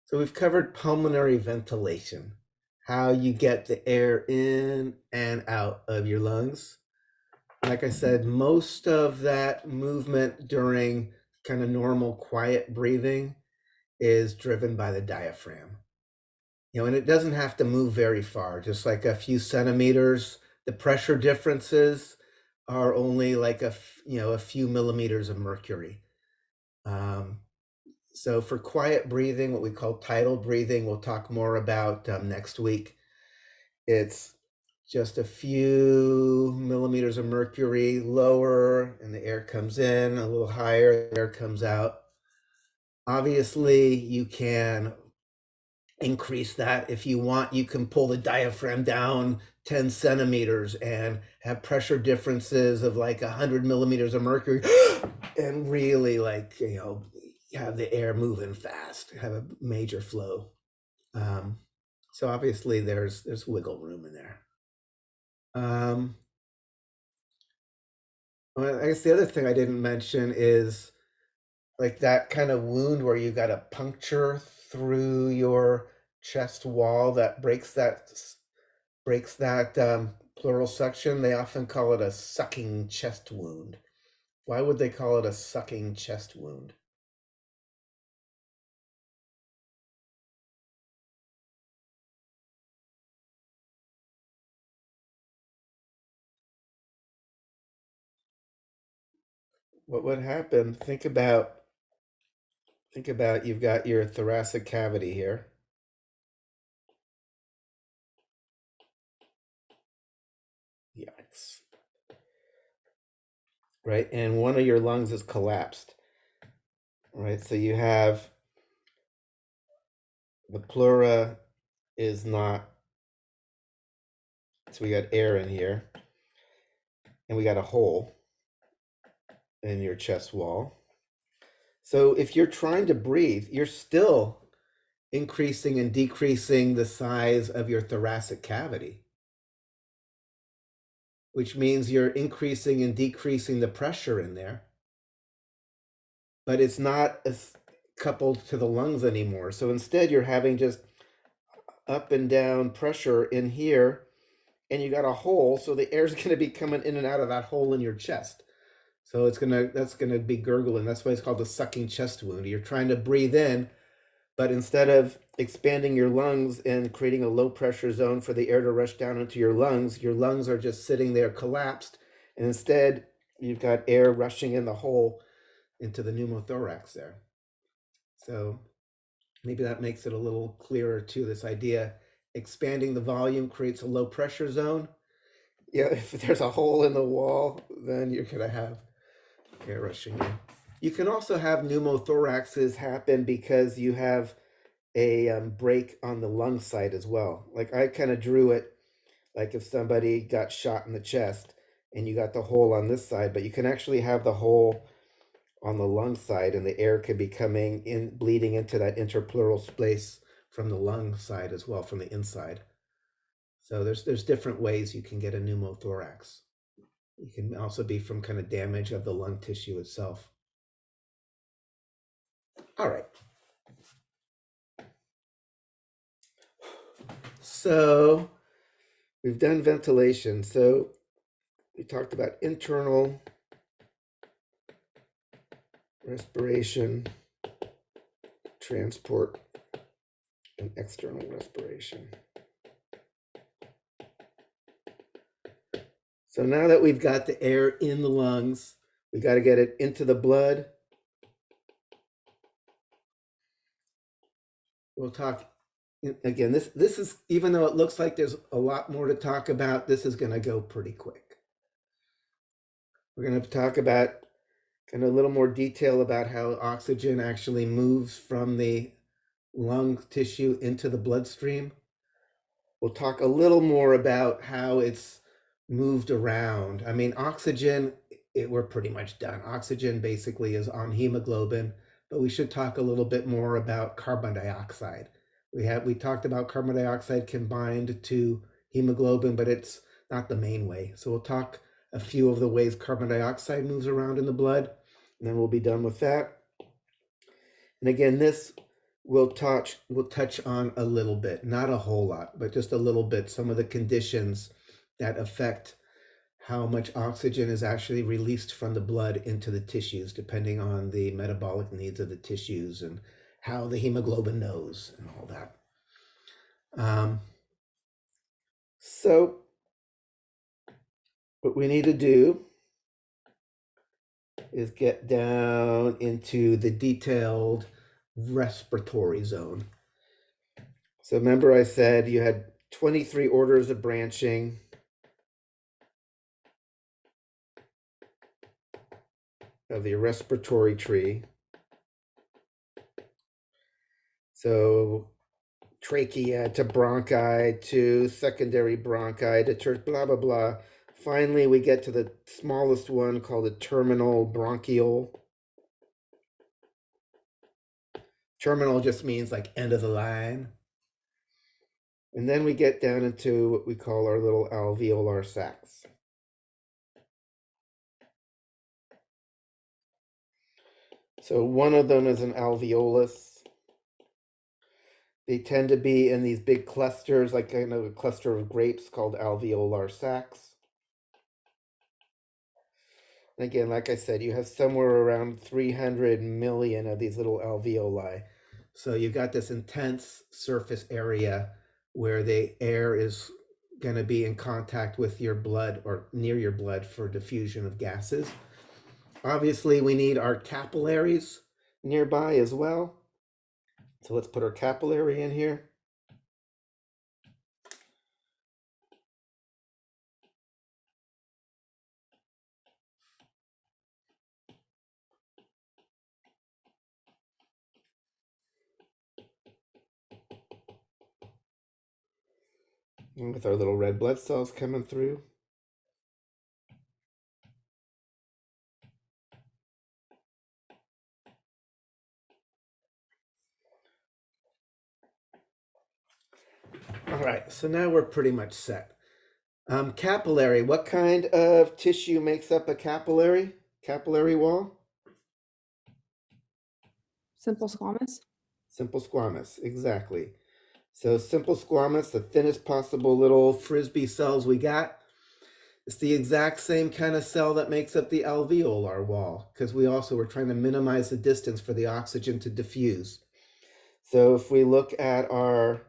So we've covered pulmonary ventilation, how you get the air in and out of your lungs. Like I said, most of that movement during kind of normal quiet breathing is driven by the diaphragm. And it doesn't have to move very far, just like a few centimeters. The pressure differences are only like a few millimeters of mercury. Um, So for quiet breathing, what we call tidal breathing, we'll talk more about next week. It's just a few millimeters of mercury lower, and the air comes in, a little higher, the air comes out. Obviously, you can increase that if you want. You can pull the diaphragm down 10 centimeters and have pressure differences of like 100 millimeters of mercury and really have the air moving fast, have a major flow. um, so obviously there's wiggle room in there. um, well, I guess the other thing I didn't mention is like that kind of wound where you got a puncture through your chest wall that breaks that pleural suction. They often call it a sucking chest wound. Why would they call it a sucking chest wound? What would happen? Think about you've got your thoracic cavity here. Yikes. Right? And one of your lungs is collapsed. Right? So you have the pleura is not, so we got air in here, and we got a hole in your chest wall. So if you're trying to breathe, you're still increasing and decreasing the size of your thoracic cavity, which means you're increasing and decreasing the pressure in there, but it's not as coupled to the lungs anymore. So instead, you're having just up and down pressure in here, and you got a hole, so the air's going to be coming in and out of that hole in your chest. So that's gonna be gurgling. That's why it's called the sucking chest wound. You're trying to breathe in, but instead of expanding your lungs and creating a low pressure zone for the air to rush down into your lungs are just sitting there collapsed. And instead, you've got air rushing in the hole into the pneumothorax there. So maybe that makes it a little clearer too, this idea. Expanding the volume creates a low pressure zone. Yeah, if there's a hole in the wall, then you're going to have air rushing in. You can also have pneumothoraxes happen because you have a break on the lung side as well. Like I kind of drew it like if somebody got shot in the chest and you got the hole on this side, but you can actually have the hole on the lung side and the air could be coming in, bleeding into that interpleural space from the lung side as well, from the inside. So there's different ways you can get a pneumothorax. It can also be from kind of damage of the lung tissue itself. All right. So we've done ventilation. So we talked about internal respiration, transport, and external respiration. So now that we've got the air in the lungs, we got to get it into the blood. We'll talk again. This is, even though it looks like there's a lot more to talk about, this is going to go pretty quick. We're going to talk about kind of a little more detail about how oxygen actually moves from the lung tissue into the bloodstream. We'll talk a little more about how it's moved around. I mean, oxygen, we're pretty much done. Oxygen basically is on hemoglobin, but we should talk a little bit more about carbon dioxide. We talked about carbon dioxide combined to hemoglobin, but it's not the main way. So we'll talk a few of the ways carbon dioxide moves around in the blood, and then we'll be done with that. And again, this we'll touch on a little bit, not a whole lot, but just a little bit, some of the conditions that affect how much oxygen is actually released from the blood into the tissues, depending on the metabolic needs of the tissues and how the hemoglobin knows and all that. So what we need to do is get down into the detailed respiratory zone. So remember I said you had 23 orders of branching. Of the respiratory tree. So trachea to bronchi to secondary bronchi to tertiary blah, blah, blah. Finally, we get to the smallest one called the terminal bronchiole. Terminal just means like end of the line. And then we get down into what we call our little alveolar sacs. So one of them is an alveolus. They tend to be in these big clusters, like kind of a cluster of grapes called alveolar sacs. Again, like I said, you have somewhere around 300 million of these little alveoli. So you've got this intense surface area where the air is going to be in contact with your blood or near your blood for diffusion of gases. Obviously, we need our capillaries nearby as well. So let's put our capillary in here. And with our little red blood cells coming through. All right, so now we're pretty much set. Capillary, what kind of tissue makes up a capillary? Capillary wall? Simple squamous. Simple squamous, exactly. So simple squamous, the thinnest possible little frisbee cells we got. It's the exact same kind of cell that makes up the alveolar wall, because we also were trying to minimize the distance for the oxygen to diffuse. So if we look at our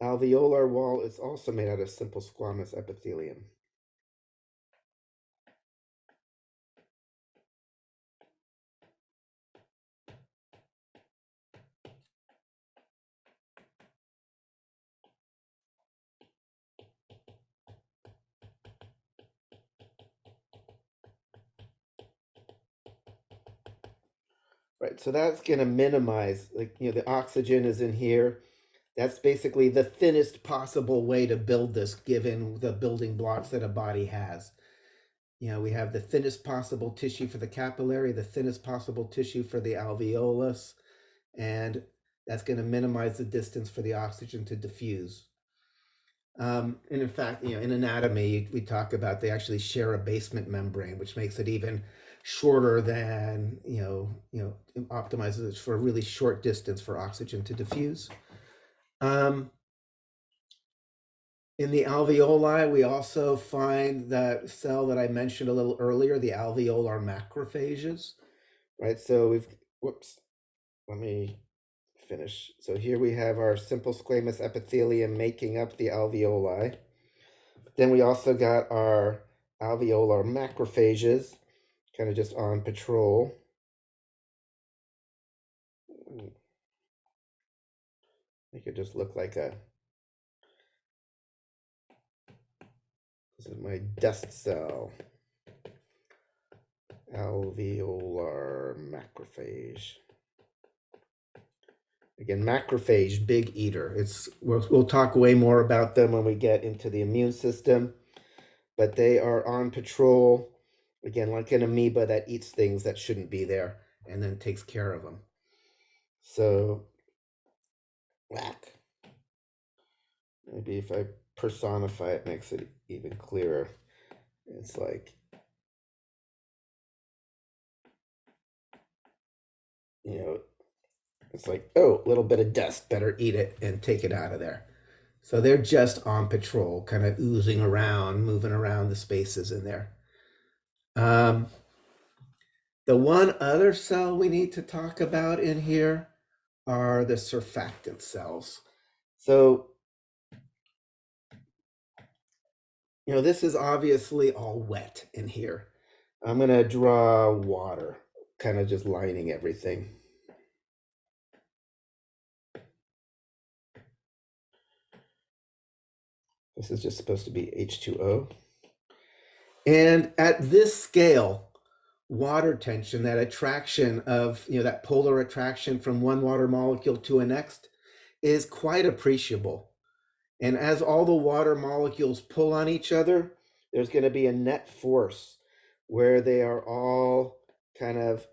alveolar wall, it's also made out of simple squamous epithelium. Right, so that's going to minimize, like, the oxygen is in here. That's basically the thinnest possible way to build this, given the building blocks that a body has. We have the thinnest possible tissue for the capillary, the thinnest possible tissue for the alveolus, and that's going to minimize the distance for the oxygen to diffuse. And in fact, in anatomy, we talk about they actually share a basement membrane, which makes it even shorter than, optimizes it for a really short distance for oxygen to diffuse. In the alveoli, we also find that cell that I mentioned a little earlier, the alveolar macrophages, right? So let me finish. So here we have our simple squamous epithelium making up the alveoli. Then we also got our alveolar macrophages, kind of just on patrol. Make it just look like this is my dust cell. Alveolar macrophage. Again, macrophage, big eater. We'll talk way more about them when we get into the immune system, but they are on patrol, again, like an amoeba that eats things that shouldn't be there and then takes care of them. So, whack. Maybe if I personify it, makes it even clearer. It's like, It's like, oh, a little bit of dust, better eat it and take it out of there. So they're just on patrol, kind of oozing around, moving around the spaces in there. Um, the one other cell we need to talk about in here are the surfactant cells. So, this is obviously all wet in here. I'm going to draw water, kind of just lining everything. This is just supposed to be H2O. And at this scale, water tension, that attraction of, that polar attraction from one water molecule to a next, is quite appreciable. And as all the water molecules pull on each other, there's going to be a net force where they are all kind of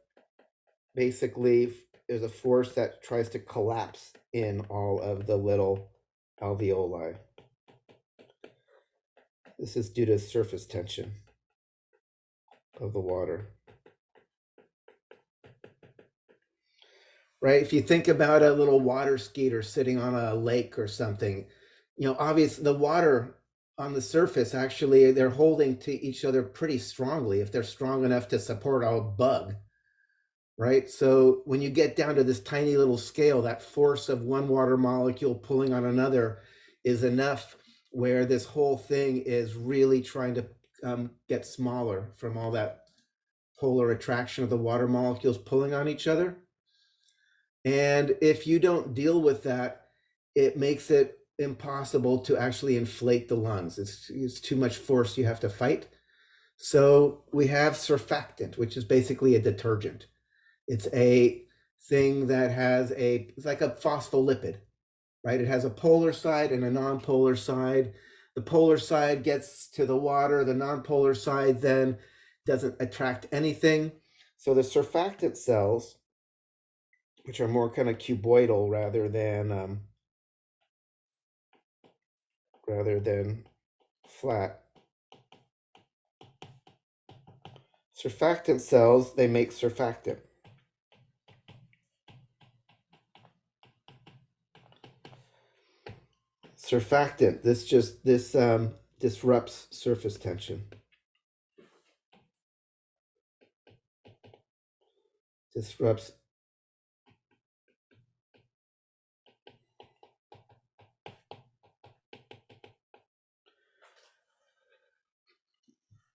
basically, there's a force that tries to collapse in all of the little alveoli. This is due to surface tension of the water. Right? If you think about a little water skeeter sitting on a lake or something, obviously the water on the surface, actually, they're holding to each other pretty strongly if they're strong enough to support a bug, right? So when you get down to this tiny little scale, that force of one water molecule pulling on another is enough where this whole thing is really trying to get smaller from all that polar attraction of the water molecules pulling on each other. And if you don't deal with that, it makes it impossible to actually inflate the lungs. It's too much force you have to fight. So we have surfactant, which is basically a detergent. It's a thing that it's like a phospholipid, right? It has a polar side and a nonpolar side. The polar side gets to the water, the nonpolar side then doesn't attract anything. So the surfactant cells, which are more kind of cuboidal rather than flat. Surfactant cells, they make surfactant. Surfactant, this disrupts surface tension. Disrupts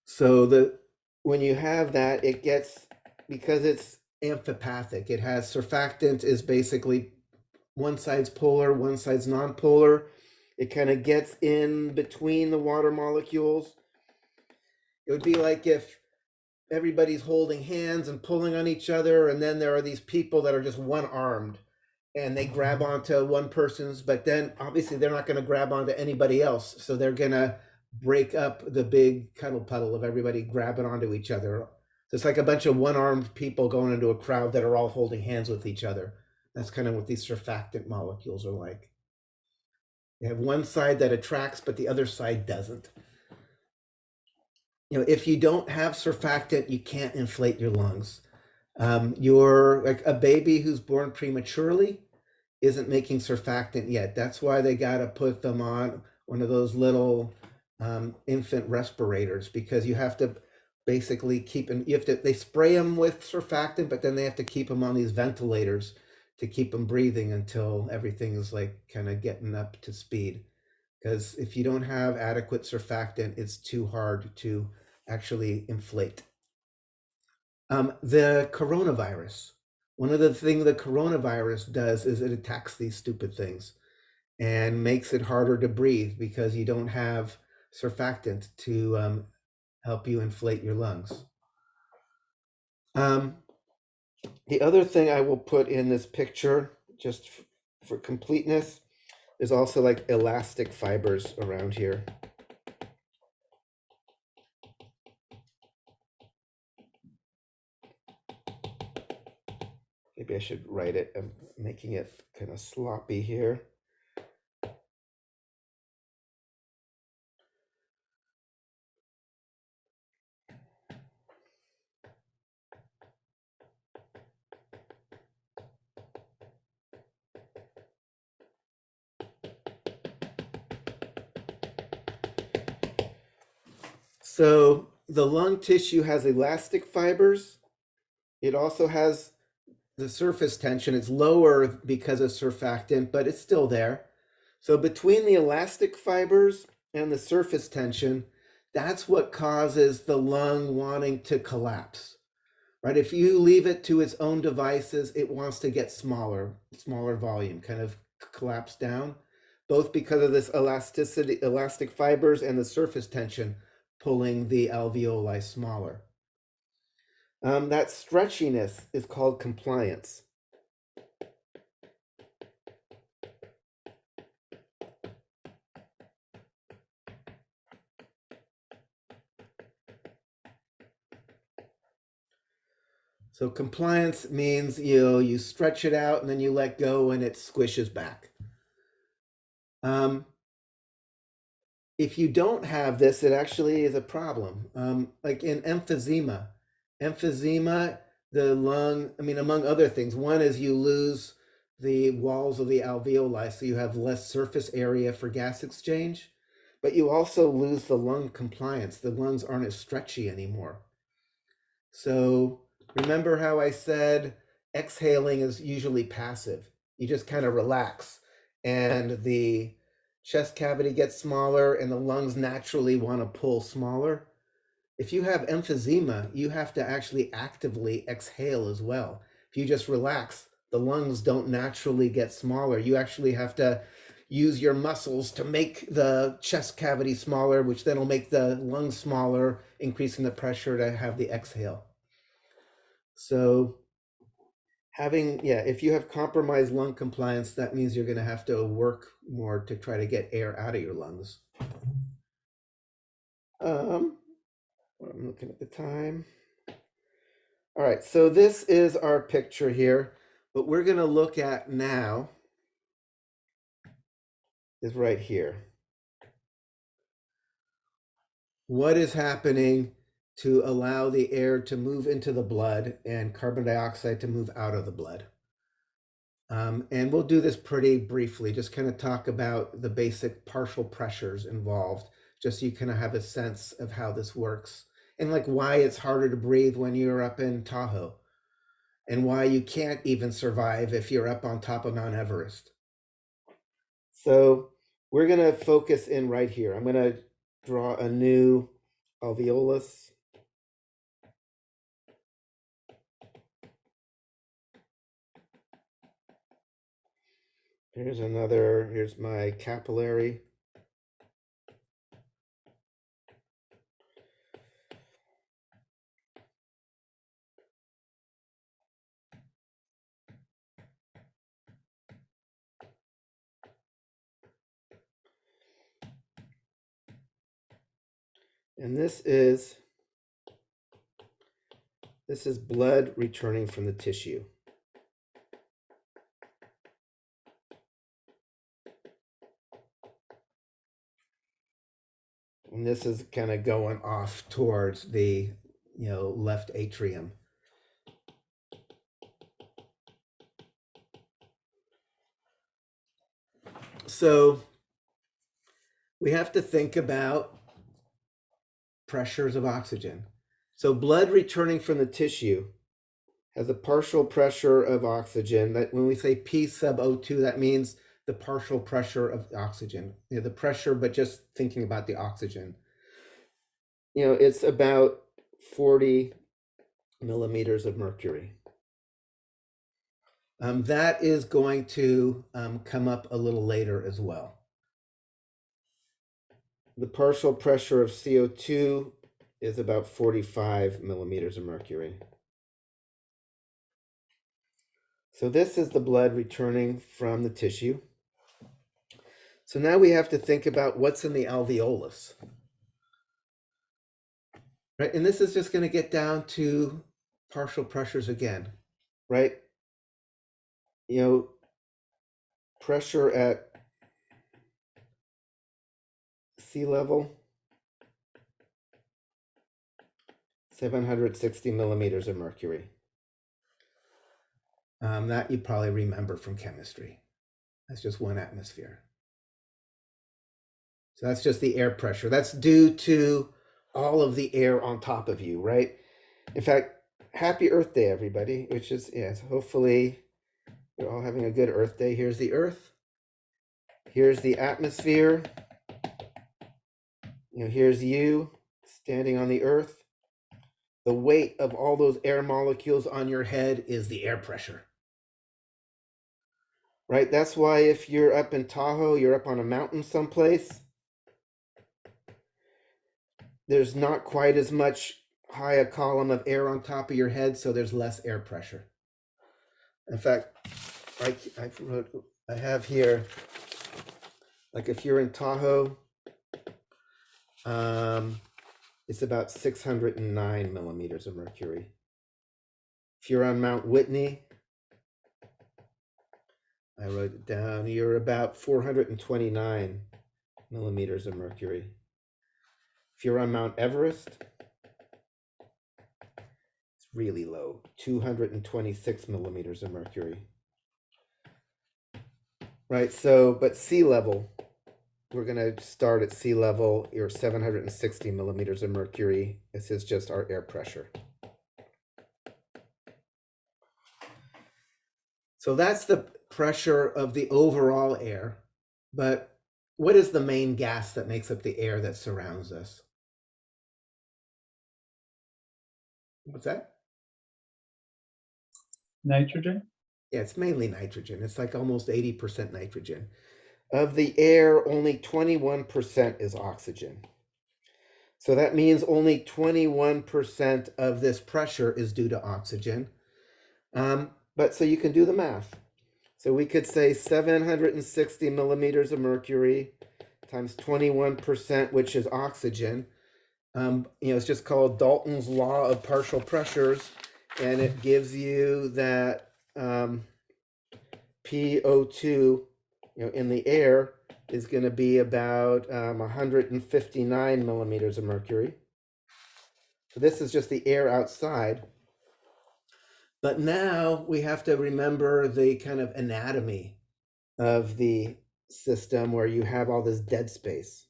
So when you have that, it gets, because it's amphipathic, it has surfactant is basically one side's polar, one side's nonpolar. It kind of gets in between the water molecules. It would be like if everybody's holding hands and pulling on each other, and then there are these people that are just one armed and they grab onto one person's, but then obviously they're not going to grab onto anybody else, so they're going to break up the big cuddle puddle of everybody grabbing onto each other. So it's like a bunch of one-armed people going into a crowd that are all holding hands with each other. That's kind of what these surfactant molecules are like. They have one side that attracts, but the other side doesn't. If you don't have surfactant, you can't inflate your lungs. You're like a baby who's born prematurely isn't making surfactant yet. That's why they got to put them on one of those little infant respirators, because you have to basically they spray them with surfactant, but then they have to keep them on these ventilators to keep them breathing until everything is like kind of getting up to speed. Because if you don't have adequate surfactant, it's too hard to actually inflate. The coronavirus. One of the things the coronavirus does is it attacks these stupid things and makes it harder to breathe because you don't have surfactant to help you inflate your lungs. The other thing I will put in this picture, just for completeness, is also like elastic fibers around here. Maybe I should write it. I'm making it kind of sloppy here. So the lung tissue has elastic fibers. It also has the surface tension. It's lower because of surfactant, but it's still there. So between the elastic fibers and the surface tension, that's what causes the lung wanting to collapse, right? If you leave it to its own devices, it wants to get smaller volume, kind of collapse down, both because of this elastic fibers and the surface tension pulling the alveoli smaller. That stretchiness is called compliance. So compliance means you stretch it out and then you let go and it squishes back. If you don't have this, it actually is a problem. Like in emphysema, the lung, I mean, among other things, one is you lose the walls of the alveoli, so you have less surface area for gas exchange, but you also lose the lung compliance. The lungs aren't as stretchy anymore. So remember how I said exhaling is usually passive. You just kind of relax and the chest cavity gets smaller and the lungs naturally want to pull smaller. If you have emphysema, you have to actually actively exhale as well. If you just relax, the lungs don't naturally get smaller. You actually have to use your muscles to make the chest cavity smaller, which then will make the lungs smaller, increasing the pressure to have the exhale. So if you have compromised lung compliance, that means you're going to have to work more to try to get air out of your lungs. I'm looking at the time. All right, so this is our picture here. What we're going to look at now is right here. What is happening to allow the air to move into the blood and carbon dioxide to move out of the blood? And we'll do this pretty briefly, just kind of talk about the basic partial pressures involved, just so you kind of have a sense of how this works and like why it's harder to breathe when you're up in Tahoe and why you can't even survive if you're up on top of Mount Everest. So we're going to focus in right here. I'm going to draw a new alveolus. Here's my capillary. And this is blood returning from the tissue. And this is kind of going off towards the left atrium. So we have to think about pressures of oxygen. So blood returning from the tissue has a partial pressure of oxygen. That when we say P sub O2, that means the partial pressure of oxygen. The pressure, but just thinking about the oxygen. It's about 40 millimeters of mercury. That is going to come up a little later as well. The partial pressure of CO2 is about 45 millimeters of mercury. So this is the blood returning from the tissue. So now we have to think about what's in the alveolus. Right? And this is just going to get down to partial pressures again, right? Pressure at sea level, 760 millimeters of mercury. That you probably remember from chemistry. That's just 1 atmosphere. So that's just the air pressure. That's due to all of the air on top of you, right? In fact, happy Earth Day, everybody, which is, yes, hopefully you're all having a good Earth Day. Here's the Earth. Here's the atmosphere. Here's you standing on the Earth. The weight of all those air molecules on your head is the air pressure. Right? That's why if you're up in Tahoe, you're up on a mountain someplace, there's not quite as much high a column of air on top of your head, so there's less air pressure. In fact, I have here, like if you're in Tahoe, it's about 609 millimeters of mercury. If you're on Mount Whitney, I wrote it down, you're about 429 millimeters of mercury. If you're on Mount Everest, it's really low, 226 millimeters of mercury. Right, so, but sea level, we're going to start at sea level, you're 760 millimeters of mercury. This is just our air pressure. So that's the pressure of the overall air. But what is the main gas that makes up the air that surrounds us? What's that? Nitrogen? Yeah, it's mainly nitrogen. It's like almost 80% nitrogen. Of the air, only 21% is oxygen. So that means only 21% of this pressure is due to oxygen. But so you can do the math. So we could say 760 millimeters of mercury times 21%, which is oxygen. It's just called Dalton's law of partial pressures, and it gives you that PO2, in the air is going to be about 159 millimeters of mercury. So this is just the air outside. But now we have to remember the kind of anatomy of the system where you have all this dead space.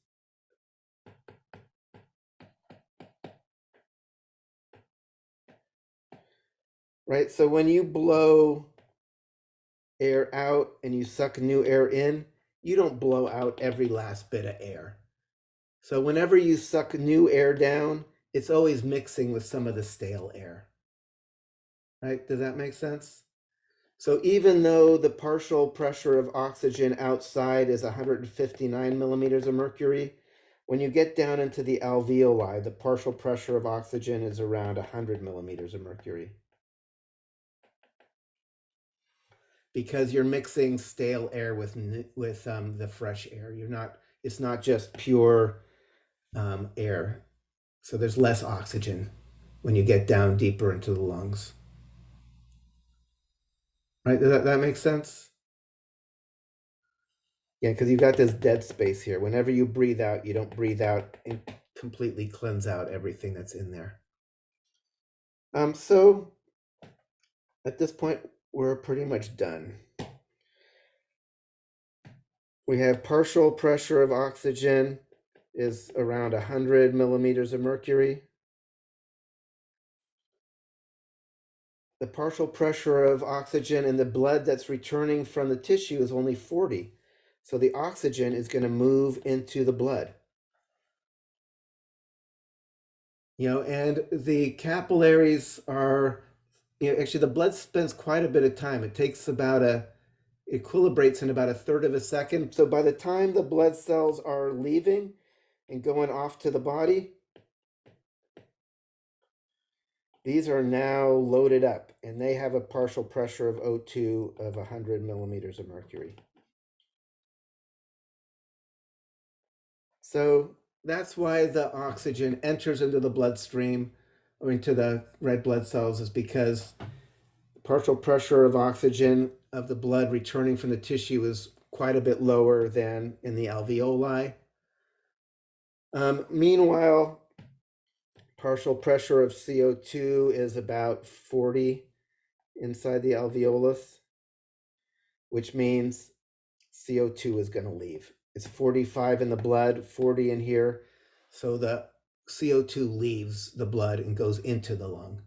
Right? So when you blow air out and you suck new air in, you don't blow out every last bit of air. So whenever you suck new air down, it's always mixing with some of the stale air. Right? Does that make sense? So even though the partial pressure of oxygen outside is 159 millimeters of mercury, when you get down into the alveoli, the partial pressure of oxygen is around 100 millimeters of mercury. Because you're mixing stale air with the fresh air. It's not just pure air. So there's less oxygen when you get down deeper into the lungs. Right? Does that make sense? Yeah, because you've got this dead space here. Whenever you breathe out, you don't breathe out and completely cleanse out everything that's in there. So at this point, we're pretty much done. We have partial pressure of oxygen is around 100 millimeters of mercury. The partial pressure of oxygen in the blood that's returning from the tissue is only 40. So the oxygen is going to move into the blood. And the capillaries are, actually the blood spends quite a bit of time. It takes it equilibrates in about a third of a second. So by the time the blood cells are leaving and going off to the body, these are now loaded up and they have a partial pressure of O2 of 100 millimeters of mercury. So that's why the oxygen enters into the bloodstream or into the red blood cells, is because the partial pressure of oxygen of the blood returning from the tissue is quite a bit lower than in the alveoli. Meanwhile, partial pressure of CO2 is about 40 inside the alveolus, which means CO2 is going to leave. It's 45 in the blood, 40 in here. So the CO2 leaves the blood and goes into the lung.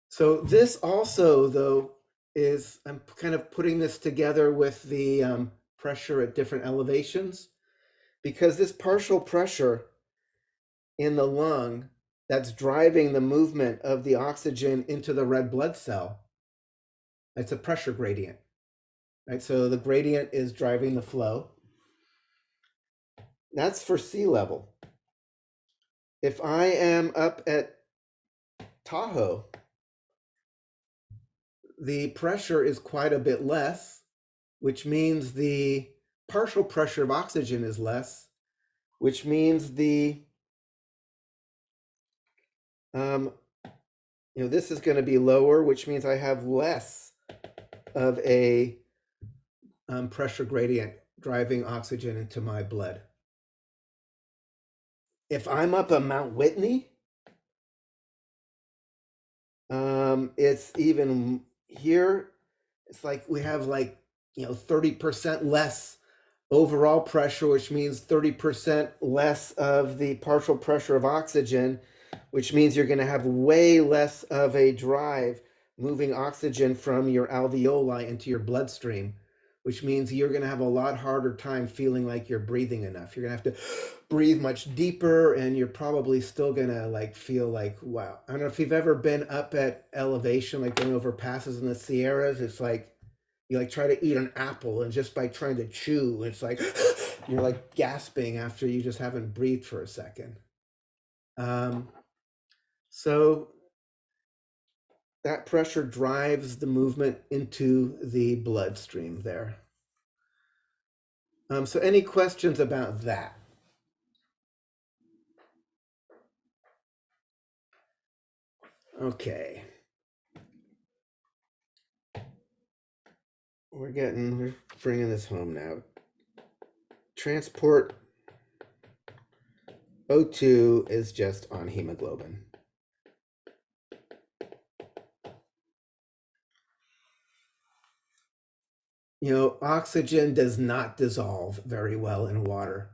So this also, though, I'm kind of putting this together with the pressure at different elevations, because this partial pressure in the lung that's driving the movement of the oxygen into the red blood cell, it's a pressure gradient, right? So the gradient is driving the flow. That's for sea level. If I am up at Tahoe, the pressure is quite a bit less, which means the partial pressure of oxygen is less, which means this is going to be lower, which means I have less of a pressure gradient driving oxygen into my blood. If I'm up on Mount Whitney, it's even here. It's like we have 30% less overall pressure, which means 30% less of the partial pressure of oxygen, which means you're going to have way less of a drive moving oxygen from your alveoli into your bloodstream, which means you're going to have a lot harder time feeling like you're breathing enough. You're going to have to breathe much deeper, and you're probably still going to feel like, wow. I don't know if you've ever been up at elevation, like going over passes in the Sierras. It's like you try to eat an apple, and just by trying to chew, it's like you're like gasping after you just haven't breathed for a second. So that pressure drives the movement into the bloodstream there. So any questions about that? Okay. We're bringing this home now. Transport O2 is just on hemoglobin. Oxygen does not dissolve very well in water.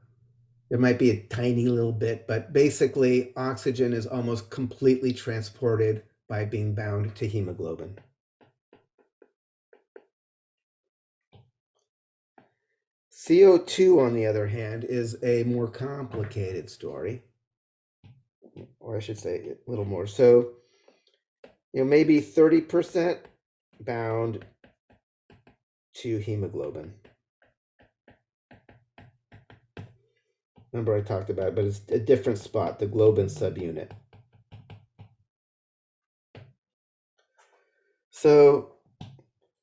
There might be a tiny little bit, but basically oxygen is almost completely transported by being bound to hemoglobin. CO2, on the other hand, is a more complicated story, or I should say a little more. So, maybe 30% bound to hemoglobin. Remember I talked about it, but it's a different spot, the globin subunit. So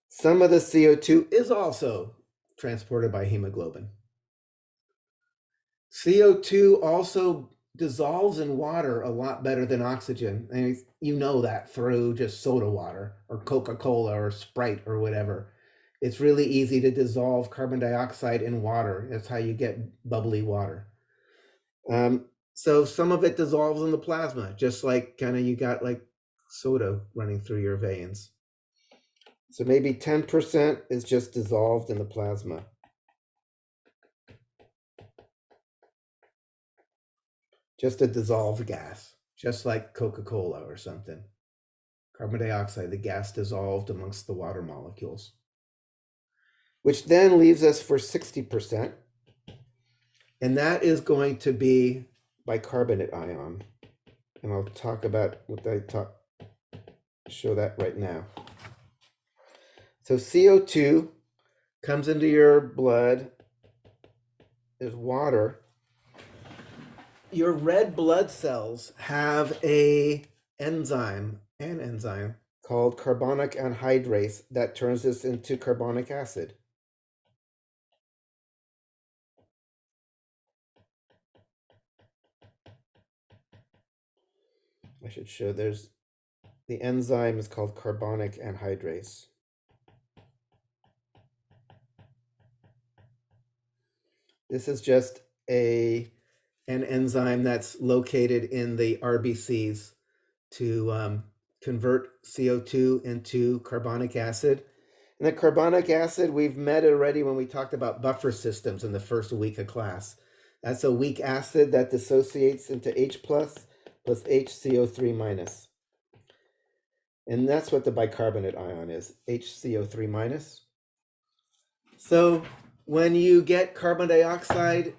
some of the CO2 is also transported by hemoglobin. CO2 also dissolves in water a lot better than oxygen. And you know that through just soda water or Coca-Cola or Sprite or whatever. It's really easy to dissolve carbon dioxide in water. That's how you get bubbly water. So some of it dissolves in the plasma, just like you got like soda running through your veins. So maybe 10% is just dissolved in the plasma. Just a dissolved gas, just like Coca-Cola or something. Carbon dioxide, the gas dissolved amongst the water molecules. Which then leaves us for 60%. And that is going to be bicarbonate ion. And I'll talk about show that right now. So CO2 comes into your blood as water. Your red blood cells have an enzyme called carbonic anhydrase that turns this into carbonic acid. I should show the enzyme is called carbonic anhydrase. This is just an enzyme that's located in the RBCs to convert CO2 into carbonic acid. And the carbonic acid, we've met already when we talked about buffer systems in the first week of class. That's a weak acid that dissociates into H plus HCO3 minus. And that's what the bicarbonate ion is, HCO3 minus. So when you get carbon dioxide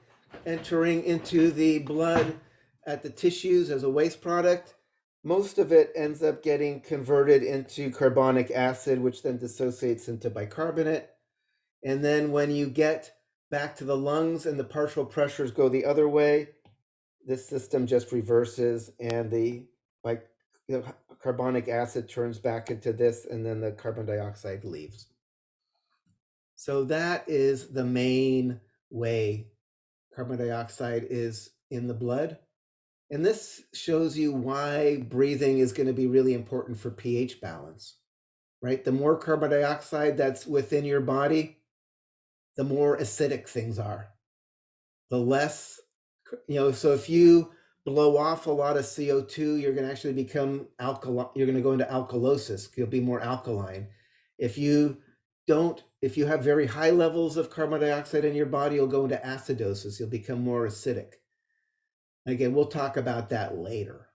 entering into the blood at the tissues as a waste product, most of it ends up getting converted into carbonic acid, which then dissociates into bicarbonate. And then when you get back to the lungs and the partial pressures go the other way, this system just reverses and the carbonic acid turns back into this, and then the carbon dioxide leaves. So that is the main way carbon dioxide is in the blood. And this shows you why breathing is going to be really important for pH balance, right? The more carbon dioxide that's within your body, the more acidic things are. The less, so if you blow off a lot of CO2, you're going to actually become alkaline. You're going to go into alkalosis. You'll be more alkaline. If you have very high levels of carbon dioxide in your body, you'll go into acidosis. You'll become more acidic. Again, we'll talk about that later.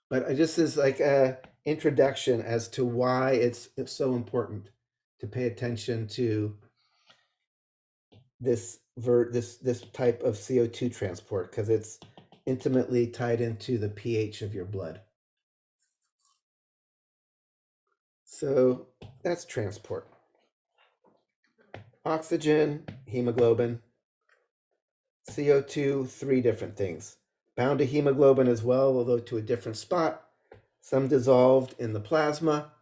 But just as like an introduction as to why it's so important to pay attention to this type of CO2 transport, because it's intimately tied into the pH of your blood. So that's transport. Oxygen, hemoglobin, CO2, 3 different things. Bound to hemoglobin as well, although to a different spot. Some dissolved in the plasma,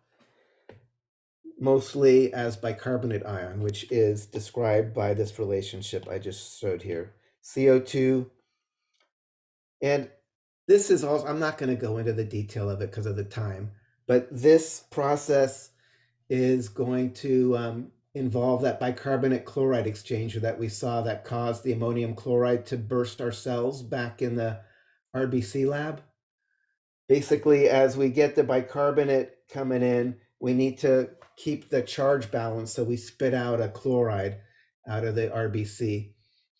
mostly as bicarbonate ion, which is described by this relationship I just showed here. CO2. And this is also, I'm not going to go into the detail of it because of the time, but this process is going to involve that bicarbonate chloride exchanger that we saw that caused the ammonium chloride to burst our cells back in the RBC lab. Basically, as we get the bicarbonate coming in, we need to keep the charge balance, so we spit out a chloride out of the RBC.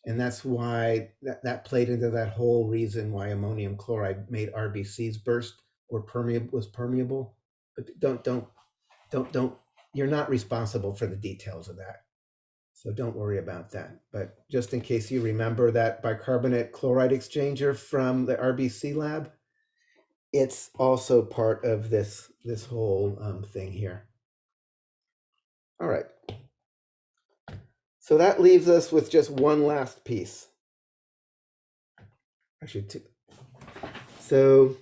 And that's why that played into that whole reason why ammonium chloride made RBCs burst or was permeable. But don't, you're not responsible for the details of that. So don't worry about that. But just in case you remember that bicarbonate chloride exchanger from the RBC lab, it's also part of this whole thing here. All right. So that leaves us with just one last piece. Actually, two. So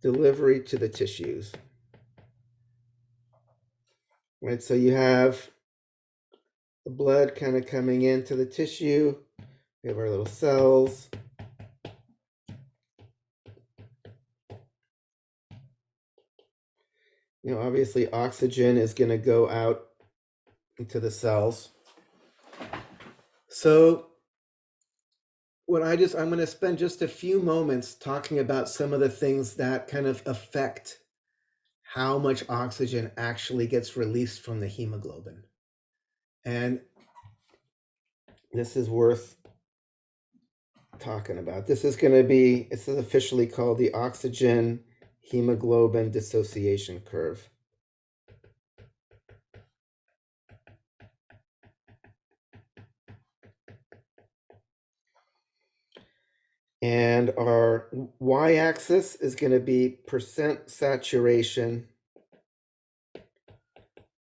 delivery to the tissues. Right, so you have the blood kind of coming into the tissue. We have our little cells. Obviously oxygen is going to go out into the cells. So I'm going to spend just a few moments talking about some of the things that kind of affect how much oxygen actually gets released from the hemoglobin. And this is worth talking about. This is officially called the oxygen hemoglobin dissociation curve. And our y-axis is going to be percent saturation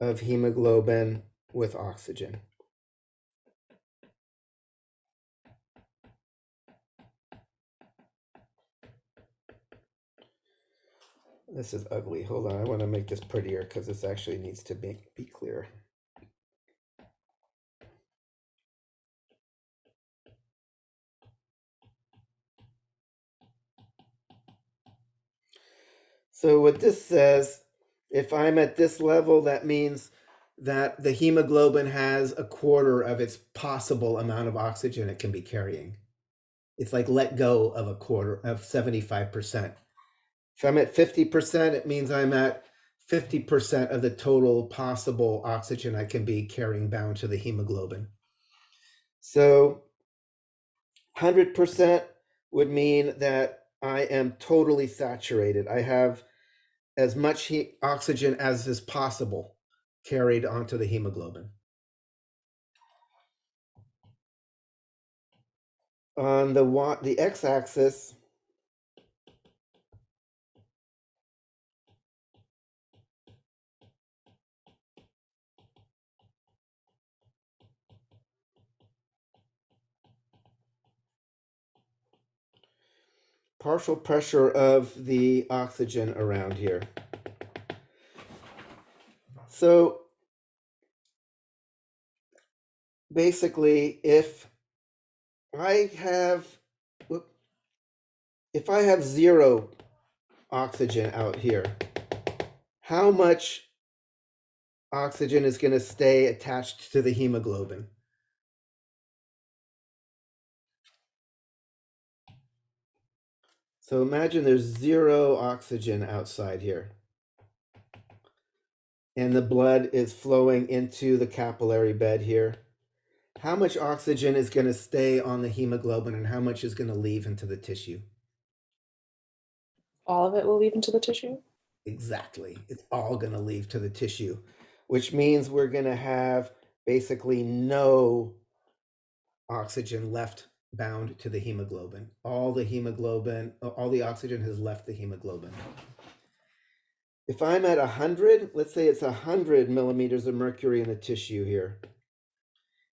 of hemoglobin with oxygen. This is ugly. Hold on, I want to make this prettier because this actually needs to be clear. So what this says, if I'm at this level, that means that the hemoglobin has a quarter of its possible amount of oxygen it can be carrying. It's like let go of a quarter of 75%. If I'm at 50%, it means I'm at 50% of the total possible oxygen I can be carrying bound to the hemoglobin. So 100% would mean that I am totally saturated. I have as much oxygen as is possible carried onto the hemoglobin. On the x-axis, partial pressure of the oxygen around here. So basically, if I have 0 oxygen out here, how much oxygen is going to stay attached to the hemoglobin? So imagine there's 0 oxygen outside here, and the blood is flowing into the capillary bed here. How much oxygen is going to stay on the hemoglobin and how much is going to leave into the tissue? All of it will leave into the tissue? Exactly. It's all going to leave to the tissue, which means we're going to have basically no oxygen left bound to the hemoglobin. All the oxygen has left the hemoglobin. If I'm at 100, let's say it's 100 millimeters of mercury in the tissue here.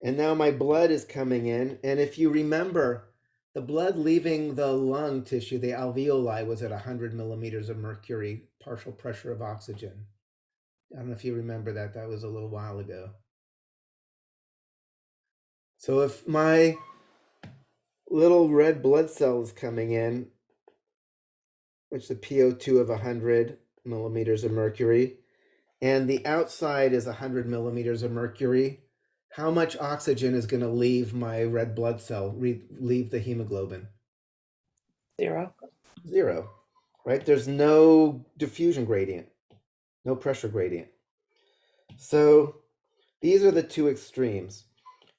And now my blood is coming in. And if you remember, the blood leaving the lung tissue, the alveoli, was at 100 millimeters of mercury, partial pressure of oxygen. I don't know if you remember that. That was a little while ago. So if my little red blood cell is coming in, which is a PO2 of 100 millimeters of mercury, and the outside is 100 millimeters of mercury, how much oxygen is going to leave my red blood cell, leave the hemoglobin? 0. 0, right? There's no diffusion gradient, no pressure gradient. So these are the two extremes.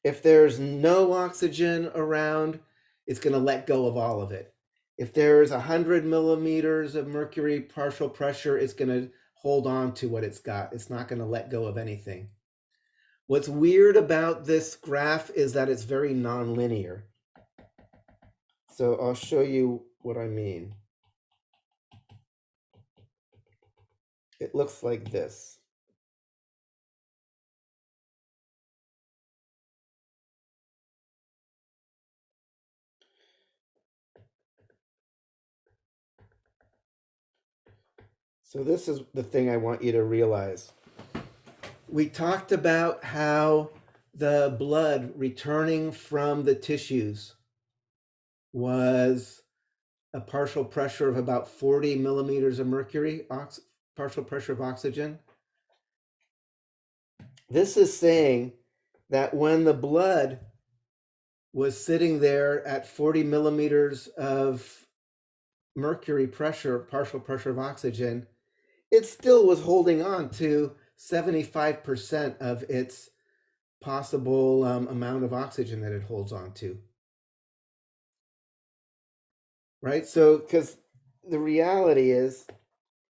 If there's no oxygen around, it's going to let go of all of it. If there's 100 millimeters of mercury partial pressure, it's going to hold on to what it's got. It's not going to let go of anything. What's weird about this graph is that it's very nonlinear. So I'll show you what I mean. It looks like this. So this is the thing I want you to realize. We talked about how the blood returning from the tissues was a partial pressure of about 40 millimeters of mercury, partial pressure of oxygen. This is saying that when the blood was sitting there at 40 millimeters of mercury pressure, partial pressure of oxygen, it still was holding on to 75% of its possible amount of oxygen that it holds on to. Right? So, because the reality is,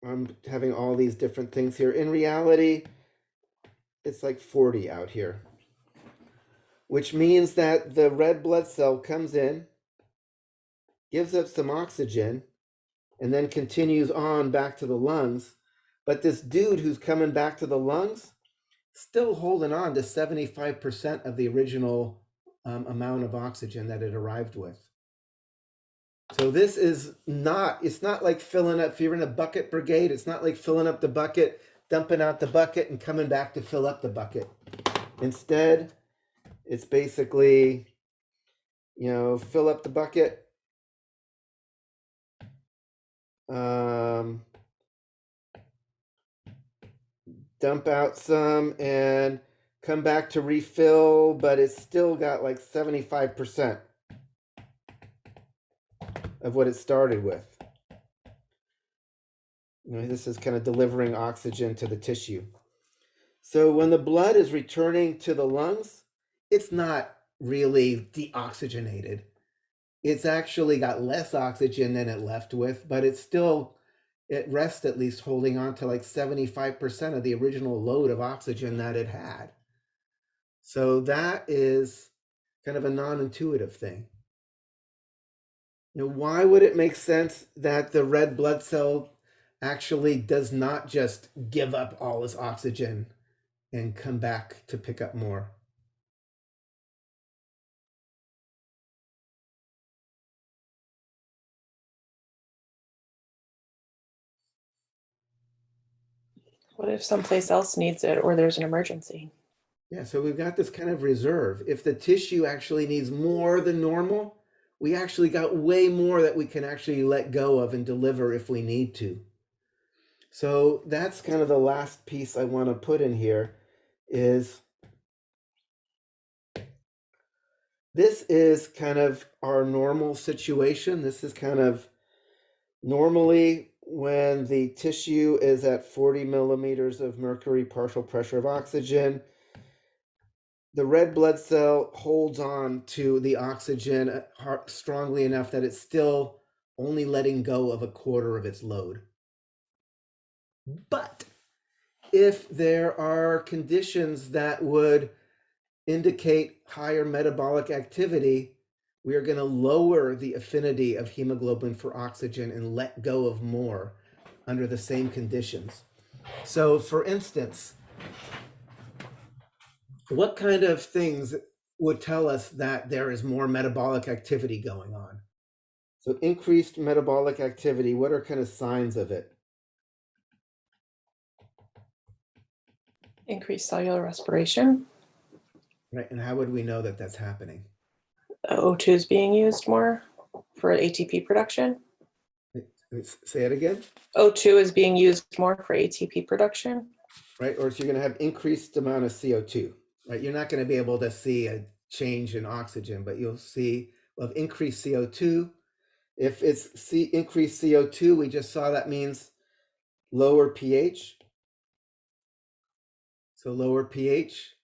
I'm having all these different things here. In reality, it's like 40 out here, which means that the red blood cell comes in, gives up some oxygen, and then continues on back to the lungs. But this dude who's coming back to the lungs, still holding on to 75% of the original amount of oxygen that it arrived with. So this is not, it's not like filling up, if you're in a bucket brigade, it's not like filling up the bucket, dumping out the bucket, and coming back to fill up the bucket. Instead, it's basically, fill up the bucket, dump out some, and come back to refill, but it's still got like 75% of what it started with. This is kind of delivering oxygen to the tissue. So when the blood is returning to the lungs, it's not really deoxygenated. It's actually got less oxygen than it left with, but it's still at rest, at least holding on to like 75% of the original load of oxygen that it had. So that is kind of a non-intuitive thing. Why would it make sense that the red blood cell actually does not just give up all its oxygen and come back to pick up more? What if someplace else needs it or there's an emergency? Yeah, so we've got this kind of reserve. If the tissue actually needs more than normal, we actually got way more that we can actually let go of and deliver if we need to. So that's kind of the last piece I want to put in here is this is kind of our normal situation. This is kind of normally when the tissue is at 40 millimeters of mercury partial pressure of oxygen, the red blood cell holds on to the oxygen strongly enough that it's still only letting go of a quarter of its load. But if there are conditions that would indicate higher metabolic activity, we are going to lower the affinity of hemoglobin for oxygen and let go of more under the same conditions. So, for instance, what kind of things would tell us that there is more metabolic activity going on? So, increased metabolic activity, what are kind of signs of it? Increased cellular respiration. Right, and how would we know that that's happening? O2 is being used more for ATP production. Say it again. O2 is being used more for ATP production. Right, or so you're going to have increased amount of CO2. Right, you're not going to be able to see a change in oxygen, but you'll see of increased CO2. If it's increased CO2, we just saw that means lower pH. So lower pH.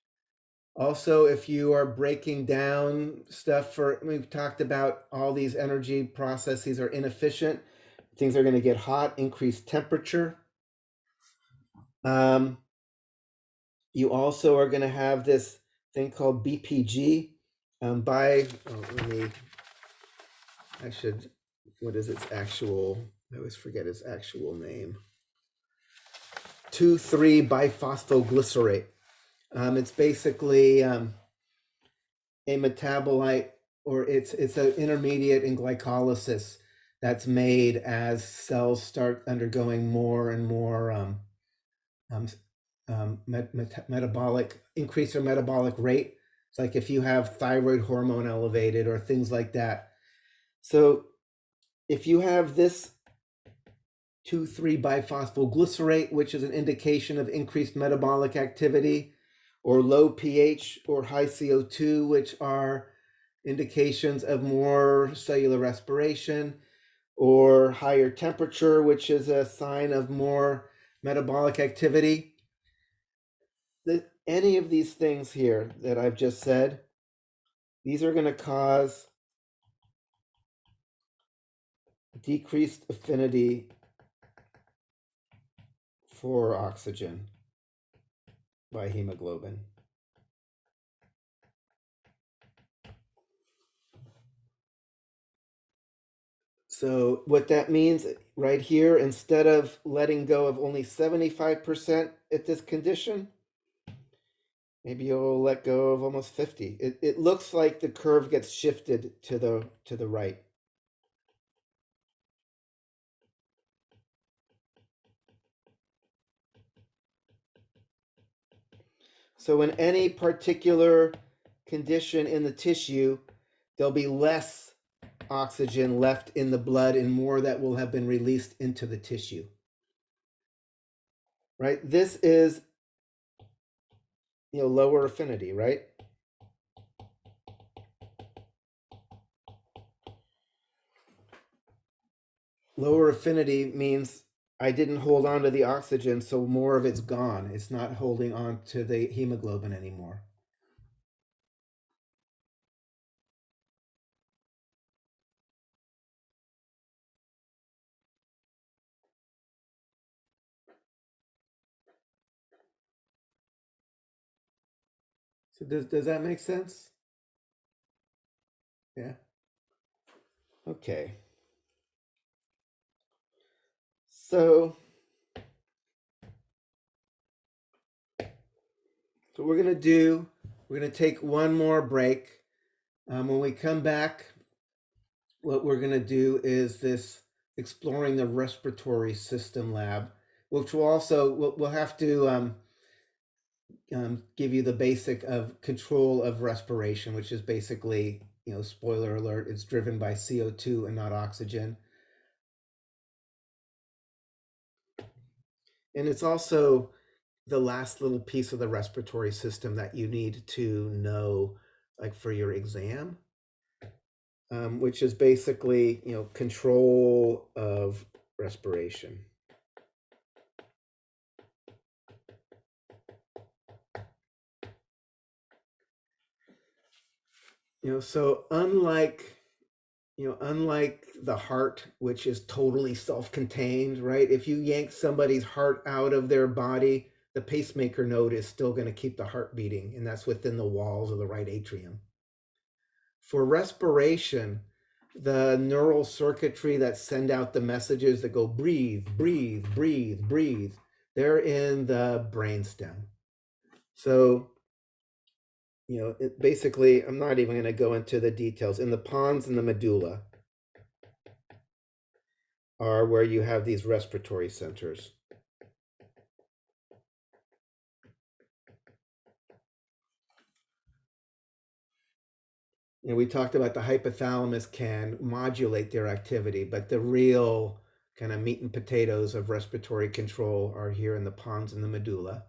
Also, if you are breaking down stuff we've talked about all these energy processes are inefficient. Things are going to get hot, increased temperature. You also are going to have this thing called BPG. What is its actual, I always forget its actual name. 2,3-biphosphoglycerate. It's basically a metabolite, or it's an intermediate in glycolysis that's made as cells start undergoing more and more metabolic, increase their metabolic rate. It's like if you have thyroid hormone elevated or things like that. So if you have this 2,3-biphosphoglycerate, which is an indication of increased metabolic activity, or low pH or high CO2, which are indications of more cellular respiration, or higher temperature, which is a sign of more metabolic activity. Any of these things here that I've just said, these are going to cause decreased affinity for oxygen by hemoglobin. So what that means right here, instead of letting go of only 75% at this condition, maybe you'll let go of almost 50. It looks like the curve gets shifted to the right. So in any particular condition in the tissue, there'll be less oxygen left in the blood and more that will have been released into the tissue. Right? This is lower affinity, right? Lower affinity means I didn't hold on to the oxygen, so more of it's gone. It's not holding on to the hemoglobin anymore. So does that make sense? Yeah. Okay. So we're gonna take one more break. When we come back, what we're gonna do is this exploring the respiratory system lab, which we'll have to give you the basic of control of respiration, which is basically, spoiler alert, it's driven by CO2 and not oxygen. And it's also the last little piece of the respiratory system that you need to know, like for your exam, which is basically, control of respiration. So unlike the heart, which is totally self-contained, right? If you yank somebody's heart out of their body, the pacemaker node is still going to keep the heart beating, and that's within the walls of the right atrium. For respiration, the neural circuitry that send out the messages that go breathe, breathe, breathe, breathe, they're in the brainstem. So, basically, I'm not even going to go into the details. In the pons and the medulla are where you have these respiratory centers. We talked about the hypothalamus can modulate their activity, but the real kind of meat and potatoes of respiratory control are here in the pons and the medulla.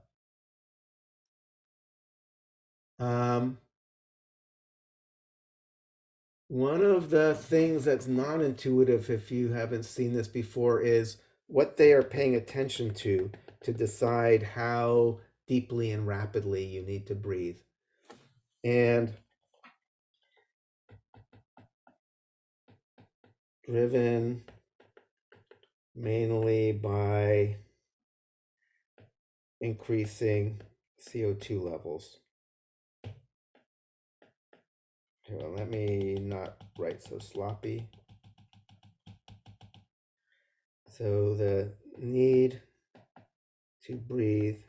One of the things that's non-intuitive, if you haven't seen this before, is what they are paying attention to decide how deeply and rapidly you need to breathe. And driven mainly by increasing CO2 levels. Well, let me not write so sloppy. So the need to breathe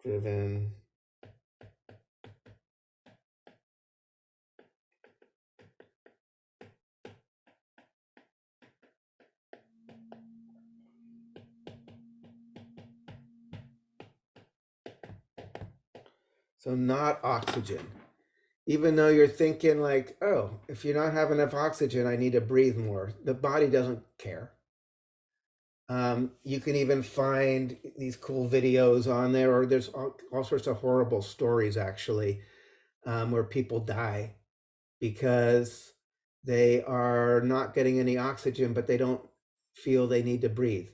driven so not oxygen. Even though you're thinking like, oh, if you're not having enough oxygen, I need to breathe more. The body doesn't care. You can even find these cool videos on there, or there's all sorts of horrible stories actually, where people die because they are not getting any oxygen, but they don't feel they need to breathe.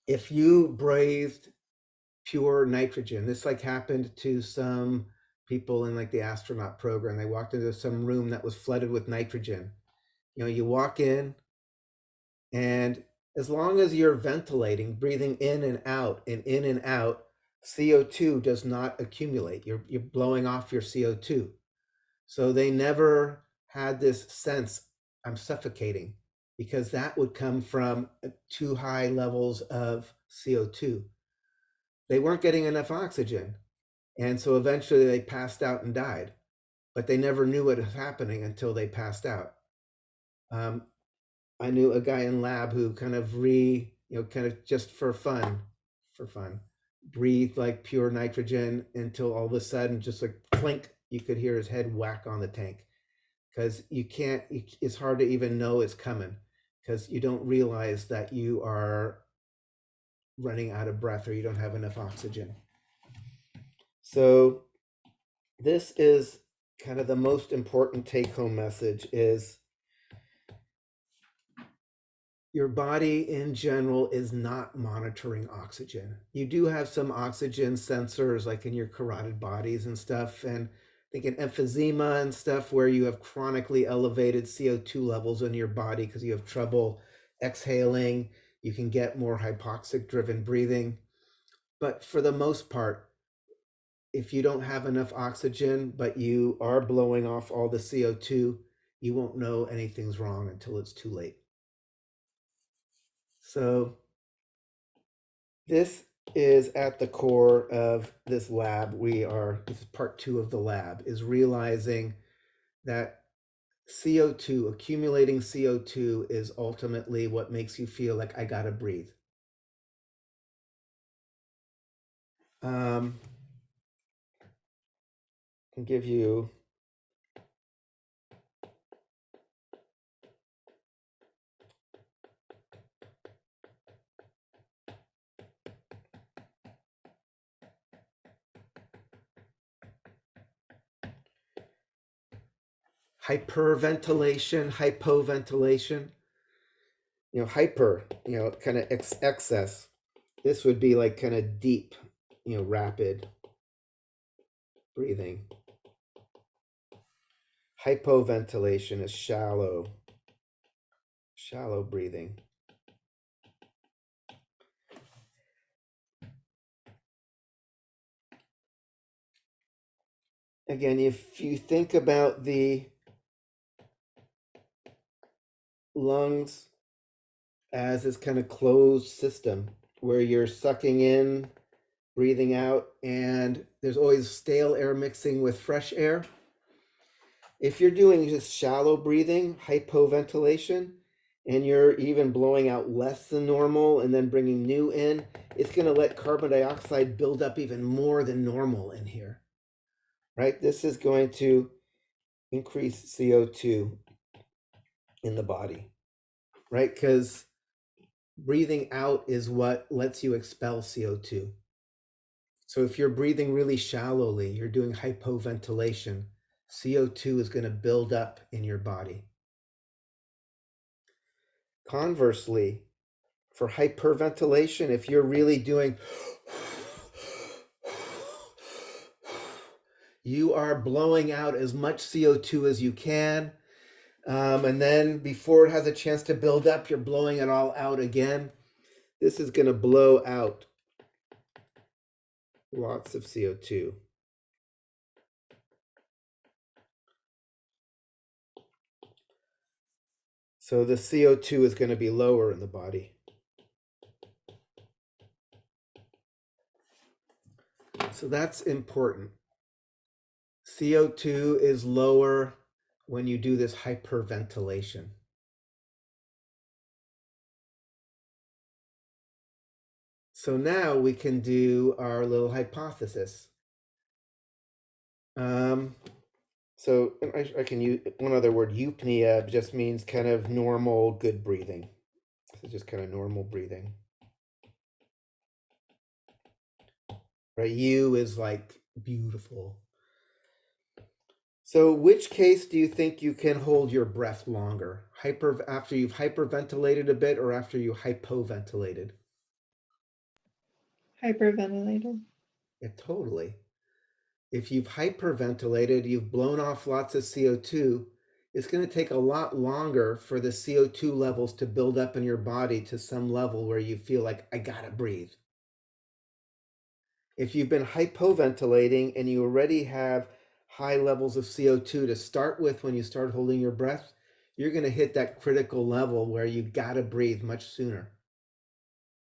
If you breathed pure nitrogen, this like happened to some people in like the astronaut program. They walked into some room that was flooded with nitrogen. You walk in, and as long as you're ventilating, breathing in and out and in and out, CO2 does not accumulate. You're blowing off your CO2. So they never had this sense, I'm suffocating, because that would come from too high levels of CO2. They weren't getting enough oxygen. And so eventually they passed out and died, but they never knew what was happening until they passed out. I knew a guy in lab who kind of kind of just for fun, breathed like pure nitrogen until all of a sudden, just like clink, you could hear his head whack on the tank. Because it's hard to even know it's coming because you don't realize that you are running out of breath or you don't have enough oxygen. So this is kind of the most important take-home message is your body in general is not monitoring oxygen. You do have some oxygen sensors like in your carotid bodies and stuff, and I think in emphysema and stuff where you have chronically elevated CO2 levels in your body because you have trouble exhaling, You can get more hypoxic driven breathing. But for the most part, if you don't have enough oxygen, but you are blowing off all the CO2, you won't know anything's wrong until it's too late. So this is at the core of this lab. This is part 2 of the lab, is realizing that CO2, accumulating CO2 is ultimately what makes you feel like I gotta breathe. I'll give you hyperventilation, hypoventilation. Hyper, kind of excess. This would be like kind of deep, rapid breathing. Hypoventilation is shallow breathing. Again, if you think about the lungs as this kind of closed system where you're sucking in, breathing out, and there's always stale air mixing with fresh air. If you're doing just shallow breathing, hypoventilation, and you're even blowing out less than normal and then bringing new in, it's going to let carbon dioxide build up even more than normal in here, right? This is going to increase CO2 in the body, right? Because breathing out is what lets you expel CO2. So if you're breathing really shallowly, you're doing hypoventilation, CO2 is going to build up in your body. Conversely, for hyperventilation, if you're really doing, you are blowing out as much CO2 as you can. And then before it has a chance to build up, you're blowing it all out again. This is going to blow out lots of CO2. So the CO2 is going to be lower in the body. So that's important. CO2 is lower when you do this hyperventilation. So now we can do our little hypothesis. So I can use one other word, eupnea just means kind of normal, good breathing. So just kind of normal breathing. Right? U is like beautiful. So which case do you think you can hold your breath longer? After you've hyperventilated a bit or after you hypoventilated? Hyperventilated. Yeah, totally. If you've hyperventilated, you've blown off lots of CO2, it's going to take a lot longer for the CO2 levels to build up in your body to some level where you feel like, I gotta breathe. If you've been hypoventilating and you already have high levels of CO2 to start with when you start holding your breath, you're going to hit that critical level where you gotta breathe much sooner.